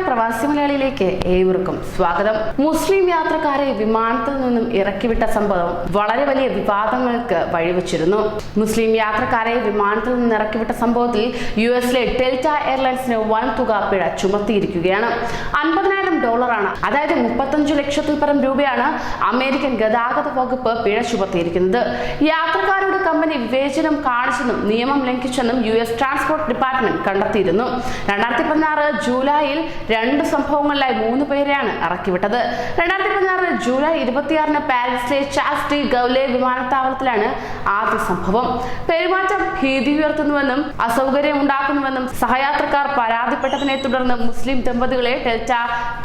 പ്രവാസി മലയാളിയിലേക്ക് ഏവർക്കും സ്വാഗതം. മുസ്ലിം യാത്രക്കാരെ വിമാനത്തിൽ നിന്നും ഇറക്കിവിട്ട സംഭവം വളരെ വലിയ വിവാദങ്ങൾക്ക് വഴിവെച്ചിരുന്നു. മുസ്ലിം യാത്രക്കാരെ വിമാനത്തിൽ നിന്ന് ഇറക്കിവിട്ട സംഭവത്തിൽ യുഎസിലെ ഡെൽറ്റ എയർലൈൻസിന് വൻ തുക പിഴ ചുമത്തിയിരിക്കുകയാണ്. $50,000, അതായത് 35 ലക്ഷത്തിൽ പരം രൂപയാണ് അമേരിക്കൻ ഗതാഗത വകുപ്പ് പിഴ ചുമത്തിയിരിക്കുന്നത്. യാത്രക്കാരുടെ കമ്പനി വിവേചനം കാണിച്ചെന്നും നിയമം ലംഘിച്ചെന്നും US ട്രാൻസ്പോർട്ട് ഡിപ്പാർട്ട്മെന്റ് കണ്ടെത്തിയിരുന്നു. 2016 ജൂലൈയിൽ 2 സംഭവങ്ങളിലായി 3 പേരെയാണ് ഇറക്കിവിട്ടത്. 2016 ജൂലൈ 26 പാരീസിലെ ചാൾസ് ഡി ഗൗലെ വിമാനത്താവളത്തിലാണ് ആദ്യ സംഭവം. പെരുമാറ്റം ഭീതി ഉയർത്തുന്നുവെന്നും അസൗകര്യം ഉണ്ടാക്കുന്നുവെന്നും സഹയാത്രക്കാർ പരാതിപ്പെട്ടതിനെ തുടർന്ന് മുസ്ലിം ദമ്പതികളെ ഡെൽറ്റ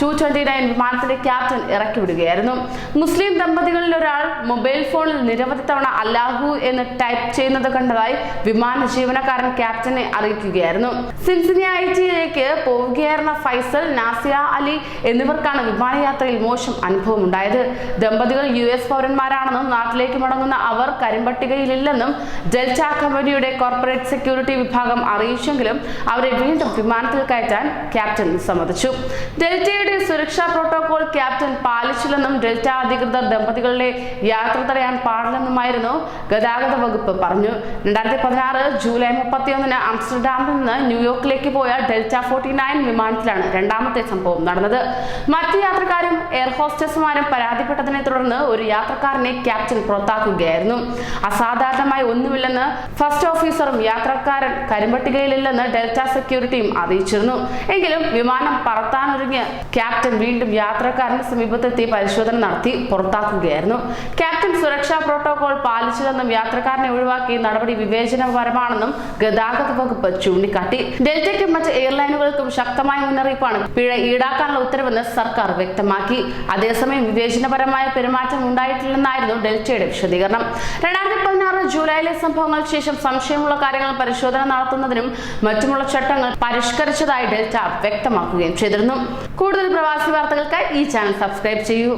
229 വിമാനത്തിലെ ക്യാപ്റ്റൻ ഇറക്കിവിടുകയായിരുന്നു. മുസ്ലിം ദമ്പതികളിൽ ഒരാൾ മൊബൈൽ ഫോണിൽ നിരവധി തവണ അല്ലാഹു എന്ന് ടൈപ്പ് ചെയ്യുന്നത് കണ്ടതായി വിമാന ജീവനക്കാരൻ ക്യാപ്റ്റനെ അറിയിക്കുകയായിരുന്നു. സിൻസിനാറ്റിയിലേക്ക് പോവുകയായിരുന്ന ഫൈസൽ, നാസിയ അലി എന്നിവർക്കാണ് വിമാനയാത്രയിൽ മോശം അനുഭവം ഉണ്ടായത്. ദമ്പതികൾ US പൗരന്മാരാണെന്നും നാട്ടിലേക്ക് മടങ്ങുന്ന അവർ കരിമ്പട്ടികയിലില്ലെന്നും ഡെൽറ്റ കമ്പനിയുടെ കോർപ്പറേറ്റ് സെക്യൂരിറ്റി വിഭാഗം അറിയിച്ചെങ്കിലും അവരെ വീണ്ടും വിമാനത്തിൽ കയറ്റാൻ ക്യാപ്റ്റൻ സമ്മതിച്ചു. ഡെൽറ്റയുടെ സുരക്ഷാ പ്രോട്ടോകോൾ ക്യാപ്റ്റൻ പാലിച്ചില്ലെന്നും ഡെൽറ്റ അധികൃതർ ദമ്പതികളുടെ യാത്ര തടയാൻ പാടില്ലെന്നുമായിരുന്നു ഗതാഗത വകുപ്പ് പറഞ്ഞു. 2016 ജൂലൈ 31 ആംസ്റ്റർഡാമിൽ നിന്ന് ന്യൂയോർക്കിലേക്ക് പോയ ഡെൽറ്റ 49 വിമാനത്തിലാണ് രണ്ടാമത്തെ സംഭവം നടന്നത്. മറ്റ് യാത്രക്കാരും എയർ ഹോസ്റ്റസുമാരും പരാതിപ്പെട്ടതിനെ തുടർന്ന് ഒരു യാത്രക്കാരനെ ക്യാപ്റ്റൻ പുറത്താക്കുകയായിരുന്നു. അസാധാരണമായി ഒന്നുമില്ലെന്ന് ഫസ്റ്റ് ഓഫീസറും യാത്രക്കാരൻ കരിമ്പട്ടികയിലില്ലെന്ന് ഡെൽറ്റ സെക്യൂരിറ്റിയും അറിയിച്ചിരുന്നു. എങ്കിലും വിമാനം പറത്താനൊരുങ്ങിയ ക്യാപ്റ്റൻ വീണ്ടും യാത്രക്കാരന്റെ സമീപത്തെത്തി പരിശോധന നടത്തി പുറത്താക്കുകയായിരുന്നു. ക്യാപ്റ്റൻ സുരക്ഷാ പ്രോട്ടോകോൾ പാലിച്ചില്ലെന്നും യാത്രക്കാരനെ ഒഴിവാക്കി നടപടി വിവേചനപരമാണെന്നും ഗതാഗത വകുപ്പ് ചൂണ്ടിക്കാട്ടി. ഡെൽറ്റയ്ക്കും മറ്റ് എയർലൈനുകൾക്കും ശക്തമായ മുന്നറിയിപ്പാണ് പിഴ ഈടാക്കാനുള്ള ഉത്തരവെന്ന് സർക്കാർ വ്യക്തമാക്കി. അതേസമയം വിവേചനപരമായ പെരുമാറ്റം ഉണ്ടായിട്ടില്ലെന്നായിരുന്നു ഡെൽറ്റയുടെ വിശദീകരണം. 2016 ജൂലൈയിലെ സംഭവങ്ങൾക്ക് ശേഷം സംശയമുള്ള കാര്യങ്ങൾ പരിശോധന നടത്തുന്നതിനും മറ്റുമുള്ള ചട്ടങ്ങൾ പരിഷ്കരിച്ചതായി ഡെൽറ്റ വ്യക്തമാക്കുകയും ചെയ്തിരുന്നു. കൂടുതൽ പ്രവാസി വാർത്തകൾക്കായി ഈ ചാനൽ സബ്സ്ക്രൈബ് ചെയ്യൂ.